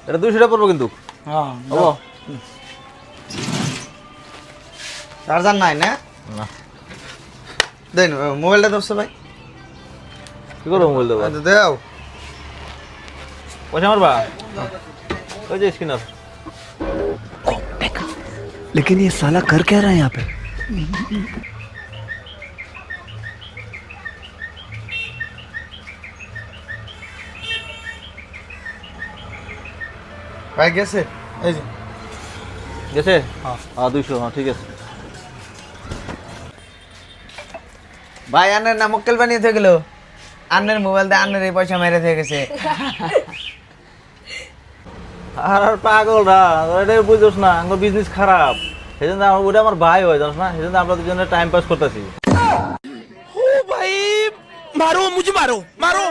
এটা 200 টাকা পড়বো কিন্তু। হ্যাঁ হবো? চার্জার নাই না? না। দেন মোবাইলটা দোস্ত ভাই। কি করবো মোবাইল দেবো? দাও। পয়সা মারবা? ওই যে স্ক্রিনার। लेकिन ये साला कर क्या रहा है यहाँ पे? ভাই গেছে এই যে গেছে? হ্যাঁ। 200, হ্যাঁ ঠিক আছে। ভাই আন্নের না মক্কেল বানিয়ে থেকে গেল আন্নের মোবাইল দিয়ে আন্নের এই পয়সা মেরে থেকে গেছে আর পাগলরা এটাই বুঝোস না, আমার বিজনেস খারাপ, সেই জন্য ওটা আমার ভাই হয় জানোস না, সেই জন্য আমরা দুজনে টাইম পাস করতেছি। ओ भाई मारो मुझे मारो मारो